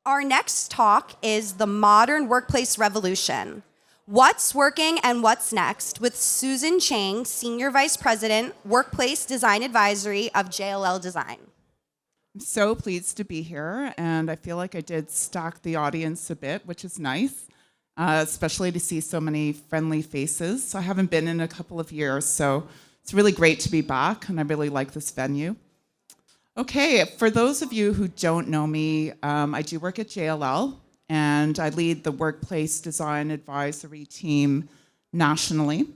Our next talk is The Modern Workplace Revolution. What's working and what's next with Susan Chang, Senior Vice President, Workplace Design Advisory of JLL Design. I'm so pleased to be here, and I feel like I did stack the audience a bit, which is nice, especially to see so many friendly faces. I haven't been in a couple of years, so it's really great to be back, and I really like this venue. Okay, for those of you who don't know me, I do work at JLL, and I lead the Workplace Design Advisory team nationally.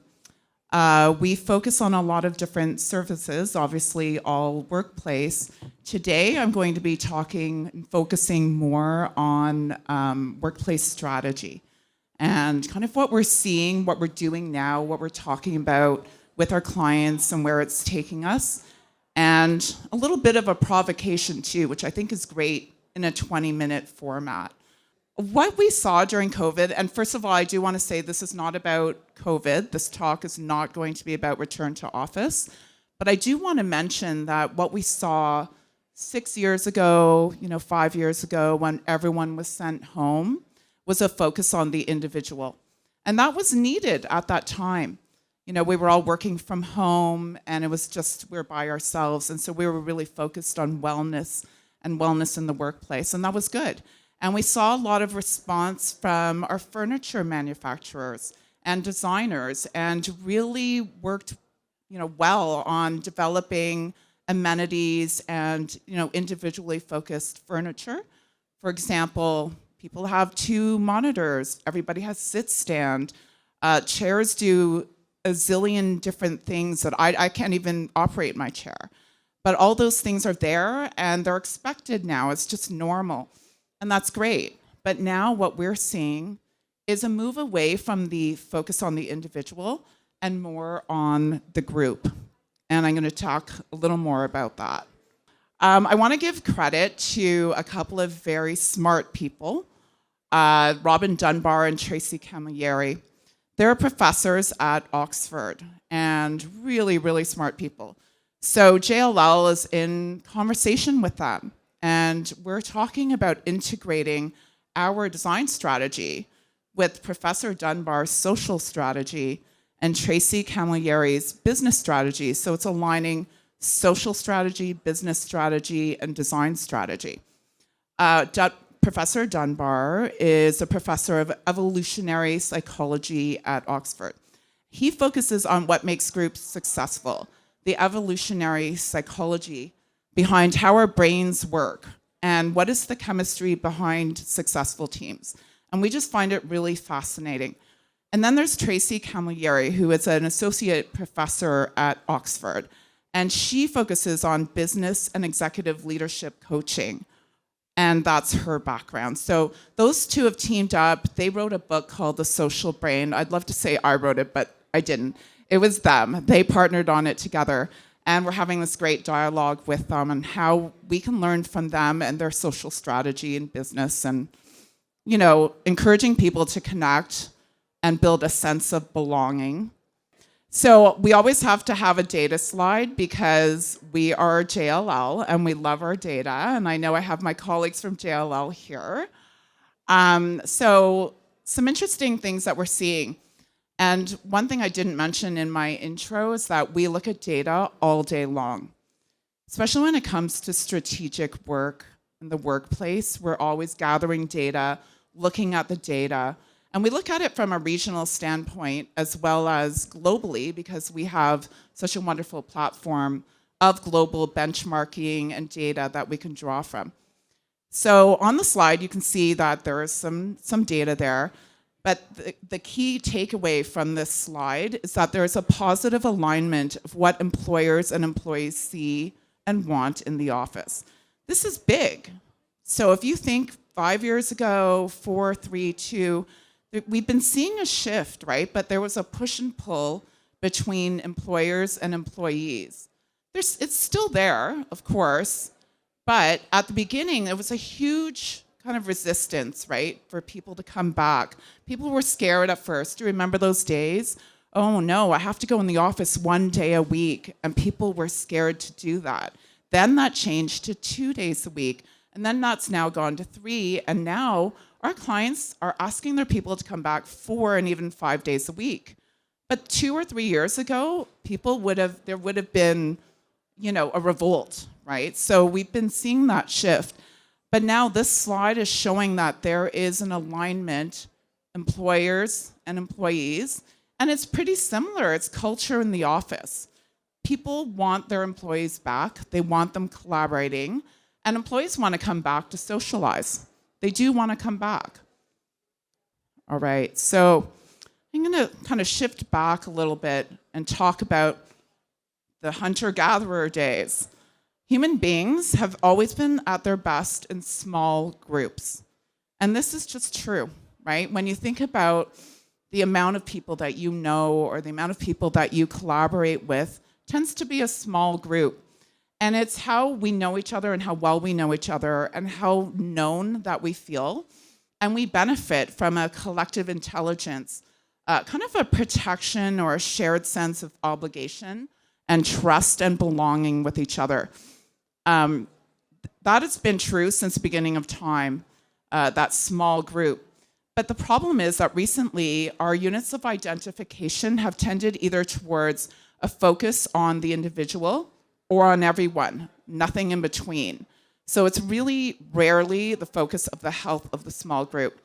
We focus on a lot of different services, obviously all workplace. Today, I'm going to be talking and focusing more on workplace strategy and kind of what we're seeing, what we're doing now, what we're talking about with our clients and where it's taking us. And a little bit of a provocation too, which I think is great in a 20-minute format. What we saw during COVID, and first of all, I do want to say this is not about COVID. This talk is not going to be about return to office. But I do want to mention that what we saw 6 years ago, 5 years ago, when everyone was sent home, was a focus on the individual. And that was needed at that time. We were all working from home, and it was just, we were by ourselves. And so we were really focused on wellness and wellness in the workplace, and that was good. And we saw a lot of response from our furniture manufacturers and designers, and really worked, well on developing amenities and, individually focused furniture. For example, people have 2 monitors. Everybody has sit stand. Chairs do a zillion different things that I can't even operate my chair. But all those things are there, and they're expected now. It's just normal. And that's great. But now what we're seeing is a move away from the focus on the individual and more on the group. And I'm going to talk a little more about that. I want to give credit to a couple of very smart people, Robin Dunbar and Tracy Camilleri. They're professors at Oxford and really, really smart people. So JLL is in conversation with them. And we're talking about integrating our design strategy with Professor Dunbar's social strategy and Tracy Camilleri's business strategy. So it's aligning social strategy, business strategy, and design strategy. Professor Dunbar is a professor of evolutionary psychology at Oxford. He focuses on what makes groups successful, the evolutionary psychology behind how our brains work and what is the chemistry behind successful teams. And we just find it really fascinating. And then there's Tracy Camilleri, who is an associate professor at Oxford, and she focuses on business and executive leadership coaching. And that's her background. So those two have teamed up. They wrote a book called The Social Brain. I'd love to say I wrote it, but I didn't. It was them. They partnered on it together. And we're having this great dialogue with them and how we can learn from them and their social strategy in business and, encouraging people to connect and build a sense of belonging. So we always have to have a data slide because we are JLL and we love our data. And I know I have my colleagues from JLL here. So some interesting things that we're seeing. And one thing I didn't mention in my intro is that we look at data all day long, especially when it comes to strategic work in the workplace. We're always gathering data, looking at the data. And we look at it from a regional standpoint as well as globally because we have such a wonderful platform of global benchmarking and data that we can draw from. So on the slide, you can see that there is some data there. But the key takeaway from this slide is that there is a positive alignment of what employers and employees see and want in the office. This is big. So if you think 5 years ago, 4, 3, 2, we've been seeing a shift, right? But there was a push and pull between employers and employees. It's still there, of course, but at the beginning, it was a huge kind of resistance, right, for people to come back. People were scared at first. Do you remember those days? Oh no, I have to go in the office 1 day a week, and people were scared to do that. Then that changed to 2 days a week, And then that's now gone to 3. And now our clients are asking their people to come back 4 and even 5 days a week. But 2 or 3 years ago, there would have been, a revolt, right? So we've been seeing that shift. But now this slide is showing that there is an alignment, employers and employees, and it's pretty similar. It's culture in the office. People want their employees back. They want them collaborating. And employees want to come back to socialize. They do want to come back. All right, so I'm going to kind of shift back a little bit and talk about the hunter-gatherer days. Human beings have always been at their best in small groups. And this is just true, right? When you think about the amount of people that you know or the amount of people that you collaborate with, tends to be a small group. And it's how we know each other and how well we know each other and how known that we feel. And we benefit from a collective intelligence, kind of a protection or a shared sense of obligation and trust and belonging with each other. That has been true since the beginning of time, that small group. But the problem is that recently our units of identification have tended either towards a focus on the individual or on everyone, nothing in between. So it's really rarely the focus of the health of the small group.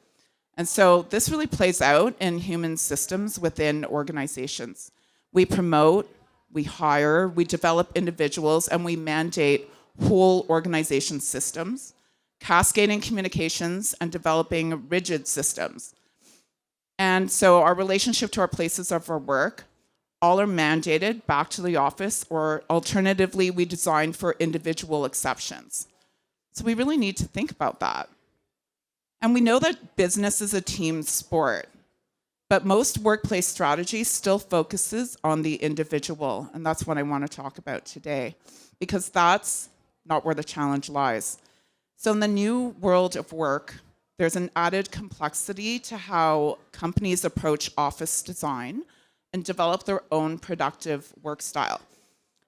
And so this really plays out in human systems within organizations. We promote, we hire, we develop individuals, and we mandate whole organization systems, cascading communications, and developing rigid systems. And so our relationship to our places of our work, all are mandated back to the office, or alternatively, we design for individual exceptions. So we really need to think about that. And we know that business is a team sport, but most workplace strategy still focuses on the individual, and that's what I want to talk about today, because that's not where the challenge lies. So in the new world of work, there's an added complexity to how companies approach office design and develop their own productive work style.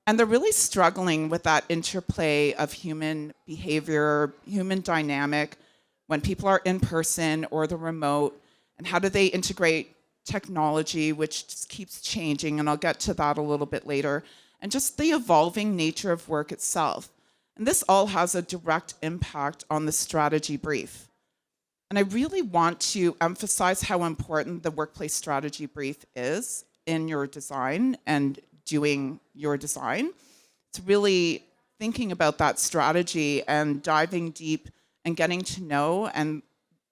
And they're really struggling with that interplay of human behavior, human dynamic, when people are in person or the remote, and how do they integrate technology, which just keeps changing, and I'll get to that a little bit later, and just the evolving nature of work itself. And this all has a direct impact on the strategy brief. And I really want to emphasize how important the workplace strategy brief is in your design and doing your design. It's really thinking about that strategy and diving deep and getting to know and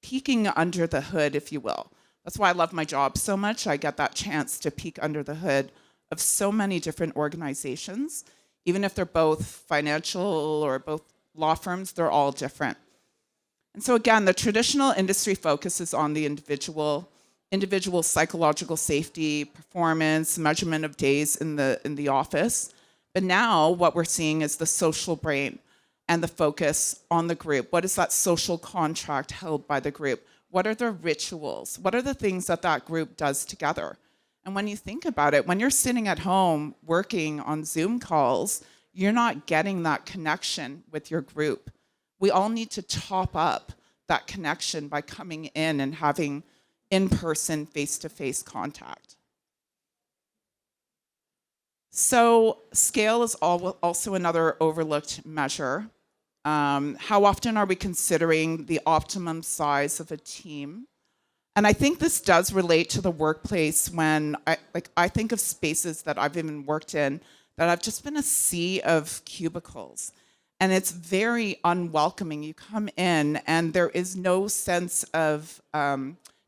peeking under the hood, if you will. That's why I love my job so much. I get that chance to peek under the hood of so many different organizations. Even if they're both financial or both law firms, they're all different. And so again, the traditional industry focuses on the individual psychological safety, performance, measurement of days in the office. But now what we're seeing is the social brain and the focus on the group. What is that social contract held by the group? What are the rituals? What are the things that that group does together? And when you think about it, when you're sitting at home working on Zoom calls, you're not getting that connection with your group. We all need to top up that connection by coming in and having in-person, face-to-face contact. So scale is also another overlooked measure. How often are we considering the optimum size of a team? And I think this does relate to the workplace when I think of spaces that I've even worked in that have just been a sea of cubicles. And it's very unwelcoming. You come in and there is no sense of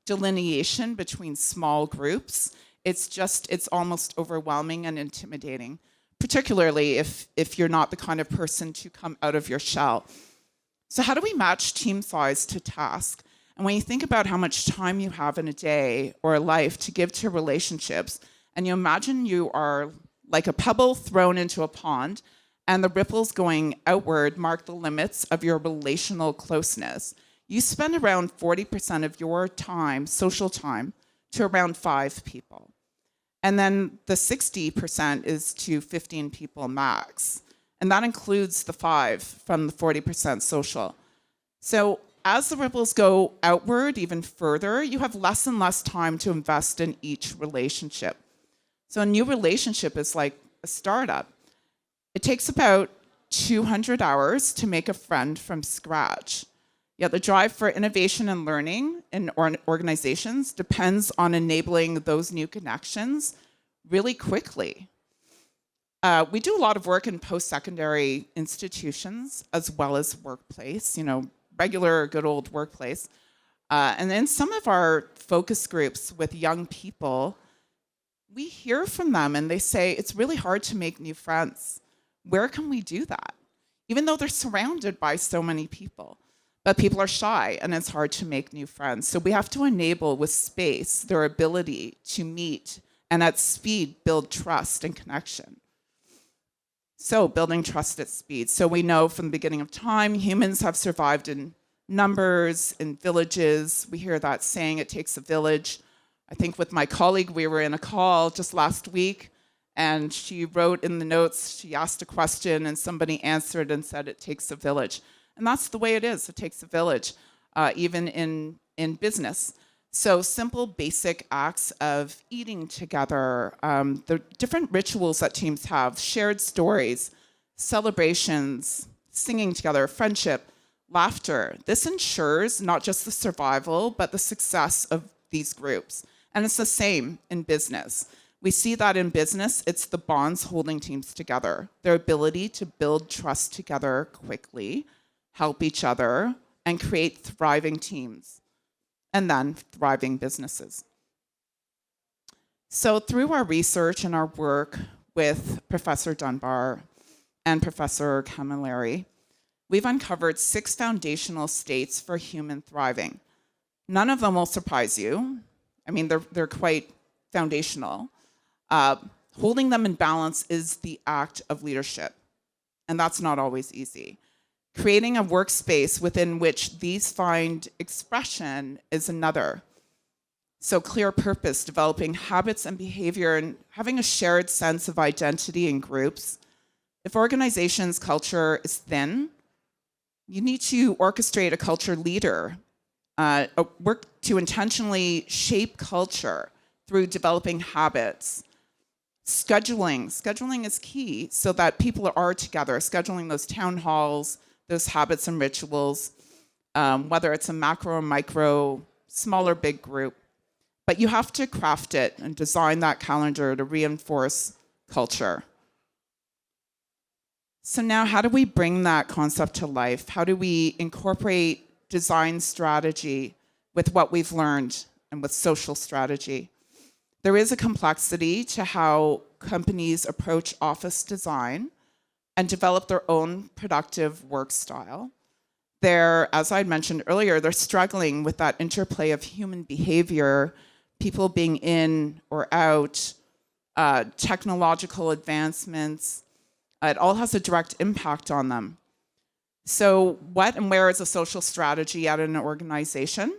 delineation between small groups. It's almost overwhelming and intimidating, particularly if you're not the kind of person to come out of your shell. So how do we match team size to task? And when you think about how much time you have in a day or a life to give to relationships, and you imagine you are like a pebble thrown into a pond, and the ripples going outward mark the limits of your relational closeness, you spend around 40% of your time, social time, to around 5 people. And then the 60% is to 15 people max. And that includes the 5 from the 40% social. So as the ripples go outward even further, you have less and less time to invest in each relationship. So a new relationship is like a startup. It takes about 200 hours to make a friend from scratch. Yet the drive for innovation and learning in organizations depends on enabling those new connections really quickly. We do a lot of work in post-secondary institutions as well as workplace, regular good old workplace. And in some of our focus groups with young people, we hear from them and they say, it's really hard to make new friends. Where can we do that? Even though they're surrounded by so many people. But people are shy and it's hard to make new friends. So we have to enable with space their ability to meet and at speed build trust and connection. So building trust at speed. So we know from the beginning of time, humans have survived in numbers, in villages. We hear that saying, it takes a village. I think with my colleague, we were in a call just last week, and she wrote in the notes, she asked a question, and somebody answered and said, it takes a village. And that's the way it is. It takes a village, even in business. So simple, basic acts of eating together, the different rituals that teams have, shared stories, celebrations, singing together, friendship, laughter. This ensures not just the survival, but the success of these groups. And it's the same in business. We see that in business, it's the bonds holding teams together, their ability to build trust together quickly, help each other, and create thriving teams, and then thriving businesses. So through our research and our work with Professor Dunbar and Professor Camilleri, we've uncovered 6 foundational states for human thriving. None of them will surprise you. I mean, they're quite foundational. Holding them in balance is the act of leadership, and that's not always easy. Creating a workspace within which these find expression is another. So clear purpose, developing habits and behavior, and having a shared sense of identity in groups. If organization's culture is thin, you need to orchestrate a culture leader, work to intentionally shape culture through developing habits. Scheduling is key so that people are together, scheduling those town halls, those habits and rituals, whether it's a macro or micro, small or big group. But you have to craft it and design that calendar to reinforce culture. So now how do we bring that concept to life? How do we incorporate design strategy with what we've learned and with social strategy? There is a complexity to how companies approach office design and develop their own productive work style. They're, as I mentioned earlier, they're struggling with that interplay of human behavior, people being in or out, technological advancements. It all has a direct impact on them. So what and where is a social strategy at an organization?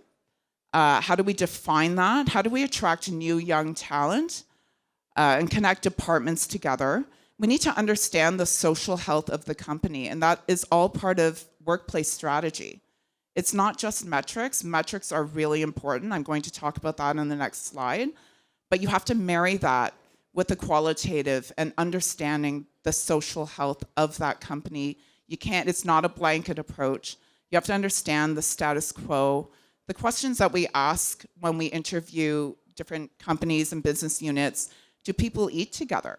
How do we define that? How do we attract new young talent and connect departments together? We need to understand the social health of the company, and that is all part of workplace strategy. It's not just metrics. Metrics are really important. I'm going to talk about that in the next slide. But you have to marry that with the qualitative and understanding the social health of that company. It's not a blanket approach. You have to understand the status quo. The questions that we ask when we interview different companies and business units, do people eat together?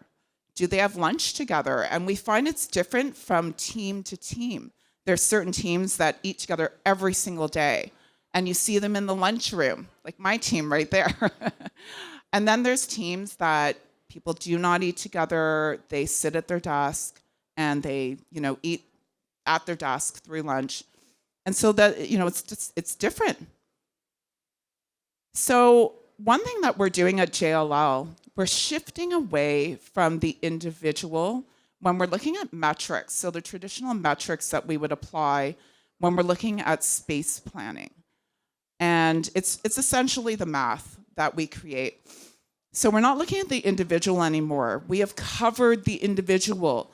Do they have lunch together? And we find it's different from team to team. There's certain teams that eat together every single day, and you see them in the lunchroom, like my team right there. And then there's teams that people do not eat together. They sit at their desk and they, eat at their desk through lunch. And so that, it's different. So one thing that we're doing at JLL, we're shifting away from the individual when we're looking at metrics. So the traditional metrics that we would apply when we're looking at space planning. And it's essentially the math that we create. So we're not looking at the individual anymore. We have covered the individual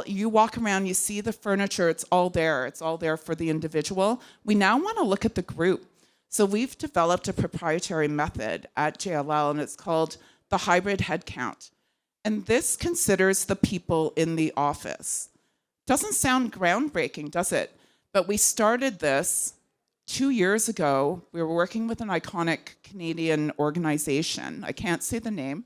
You walk around, you see the furniture, it's all there. It's all there for the individual. We now want to look at the group. So we've developed a proprietary method at JLL, and it's called the hybrid head count. And this considers the people in the office. Doesn't sound groundbreaking, does it? But we started this 2 years ago. We were working with an iconic Canadian organization. I can't say the name,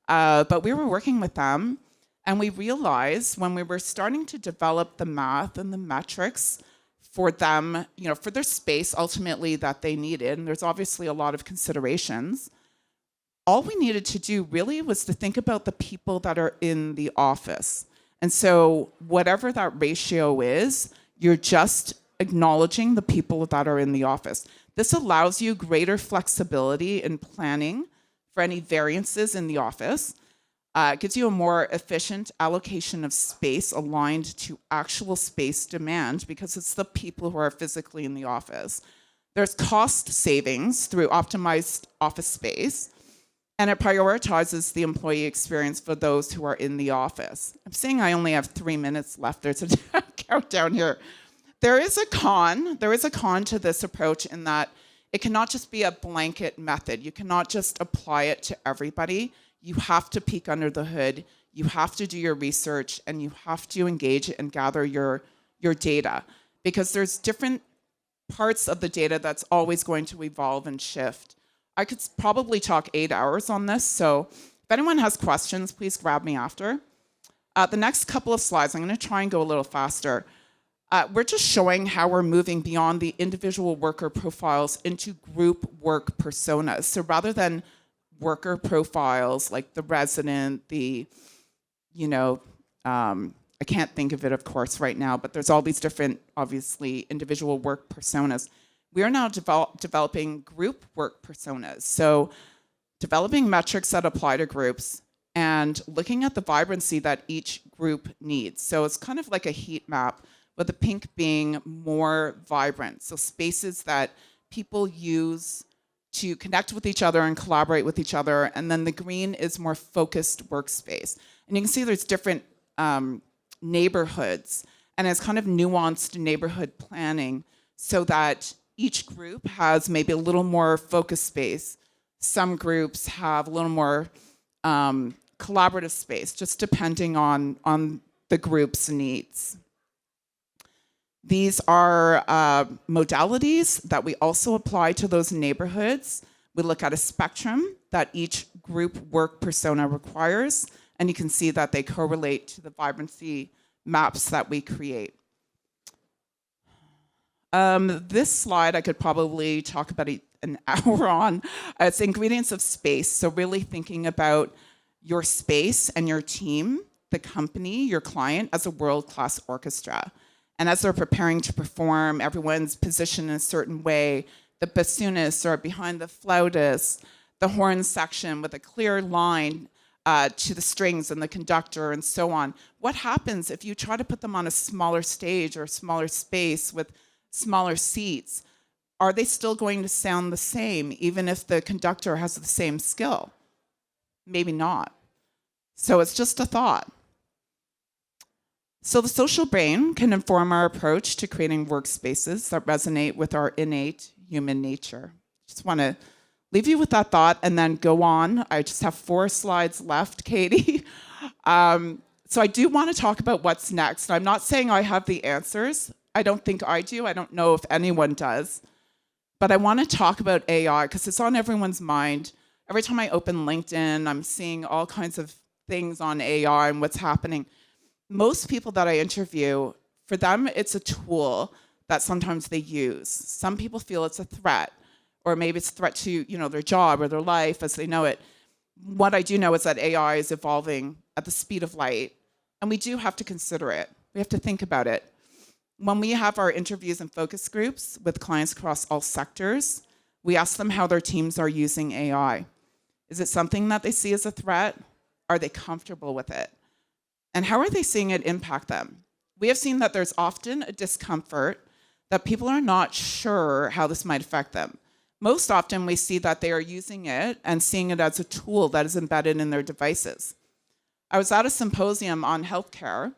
but we were working with them. And we realized when we were starting to develop the math and the metrics for them, for their space ultimately that they needed, and there's obviously a lot of considerations, all we needed to do really was to think about the people that are in the office. And so whatever that ratio is, you're just acknowledging the people that are in the office. This allows you greater flexibility in planning for any variances in the office. It gives you a more efficient allocation of space aligned to actual space demand because it's the people who are physically in the office. There's cost savings through optimized office space, and it prioritizes the employee experience for those who are in the office. I'm saying I only have 3 minutes left. There's a countdown here. There is a con to this approach in that it cannot just be a blanket method. You cannot just apply it to everybody. You have to peek under the hood, you have to do your research, and you have to engage and gather your data. Because there's different parts of the data that's always going to evolve and shift. I could probably talk 8 hours on this, so if anyone has questions, please grab me after. The next couple of slides, I'm gonna try and go a little faster. We're just showing how we're moving beyond the individual worker profiles into group work personas. So rather than worker profiles like the resident, I can't think of it, of course, right now, but there's all these different, obviously, individual work personas. We are now developing group work personas. So developing metrics that apply to groups and looking at the vibrancy that each group needs. So it's kind of like a heat map, with the pink being more vibrant. So spaces that people use to connect with each other and collaborate with each other. And then the green is more focused workspace. And you can see there's different neighborhoods, and it's kind of nuanced neighborhood planning so that each group has maybe a little more focused space. Some groups have a little more collaborative space, just depending on the group's needs. These are modalities that we also apply to those neighborhoods. We look at a spectrum that each group work persona requires, and you can see that they correlate to the vibrancy maps that we create. This slide I could probably talk about an hour on. It's ingredients of space, so really thinking about your space and your team, the company, your client, as a world-class orchestra. And as they're preparing to perform, everyone's positioned in a certain way. The bassoonists are behind the flautists, the horn section with a clear line to the strings and the conductor and so on. What happens if you try to put them on a smaller stage or a smaller space with smaller seats? Are they still going to sound the same, even if the conductor has the same skill? Maybe not. So it's just a thought. So the social brain can inform our approach to creating workspaces that resonate with our innate human nature. Just want to leave you with that thought and then go on. I just have 4 slides left, Katie. So I do want to talk about what's next. I'm not saying I have the answers. I don't think I do. I don't know if anyone does. But I want to talk about AI because it's on everyone's mind. Every time I open LinkedIn, I'm seeing all kinds of things on AI and what's happening. Most people that I interview, for them, it's a tool that sometimes they use. Some people feel it's a threat, or maybe it's a threat to their job or their life as they know it. What I do know is that AI is evolving at the speed of light, and we do have to consider it. We have to think about it. When we have our interviews and focus groups with clients across all sectors, we ask them how their teams are using AI. Is it something that they see as a threat? Are they comfortable with it? And how are they seeing it impact them? We have seen that there's often a discomfort that people are not sure how this might affect them. Most often we see that they are using it and seeing it as a tool that is embedded in their devices. I was at a symposium on healthcare,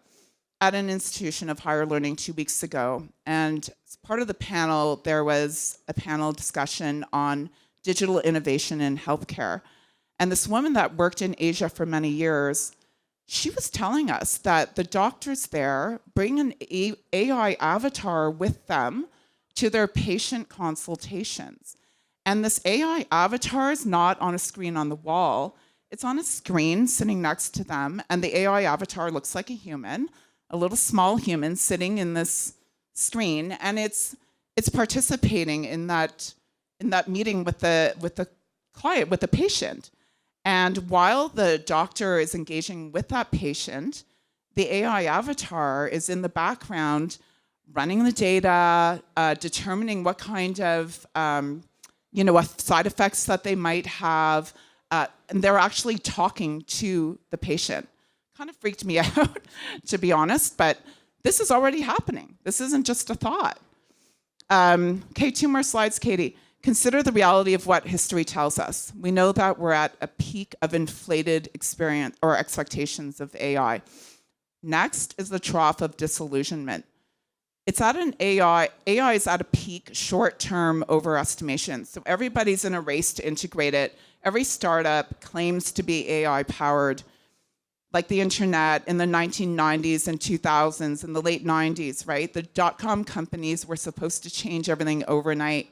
at an institution of higher learning 2 weeks ago. And as part of the panel, there was a panel discussion on digital innovation in healthcare. And this woman that worked in Asia for many years, she was telling us that the doctors there bring an AI avatar with them to their patient consultations. And this AI avatar is not on a screen on the wall. It's on a screen sitting next to them, and the AI avatar looks like a human, a little small human sitting in this screen, and it's participating in that meeting with the client, with the patient. And while the doctor is engaging with that patient, the AI avatar is in the background running the data, determining what kind of what side effects that they might have, and they're actually talking to the patient. Kind of freaked me out, to be honest, but this is already happening. This isn't just a thought. Okay, 2 more slides, Katie. Consider the reality of what history tells us. We know that we're at a peak of inflated experience or expectations of AI. Next is the trough of disillusionment. It's at an AI is at a peak short-term overestimation. So everybody's in a race to integrate it. Every startup claims to be AI powered, like the internet in the 1990s and 2000s and the late 90s, right? The dot-com companies were supposed to change everything overnight.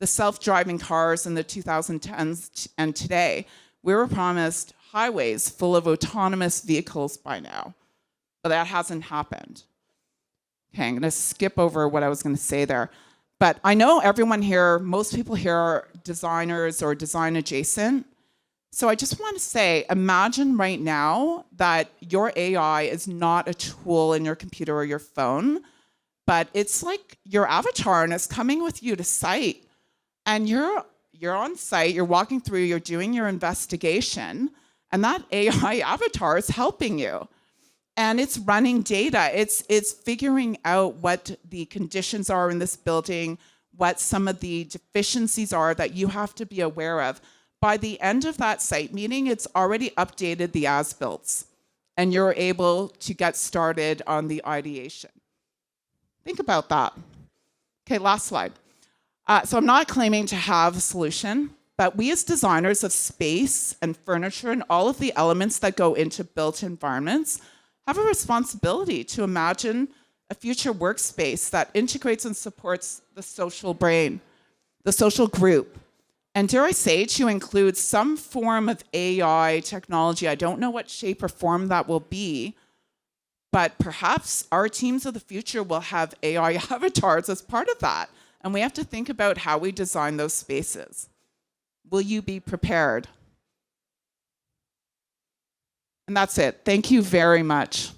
The self-driving cars in the 2010s and today, we were promised highways full of autonomous vehicles by now, but that hasn't happened. Okay, I'm gonna skip over what I was gonna say there. But I know everyone here, most people here are designers or design adjacent. So I just want to say, imagine right now that your AI is not a tool in your computer or your phone, but it's like your avatar and it's coming with you to site. And you're on site, you're walking through, you're doing your investigation, and that AI avatar is helping you. And it's running data. It's figuring out what the conditions are in this building, what some of the deficiencies are that you have to be aware of. By the end of that site meeting, it's already updated the as-builts, and you're able to get started on the ideation. Think about that. Okay, last slide. So I'm not claiming to have a solution, but we as designers of space and furniture and all of the elements that go into built environments have a responsibility to imagine a future workspace that integrates and supports the social brain, the social group, and dare I say, to include some form of AI technology. I don't know what shape or form that will be, but perhaps our teams of the future will have AI avatars as part of that. And we have to think about how we design those spaces. Will you be prepared? And that's it. Thank you very much.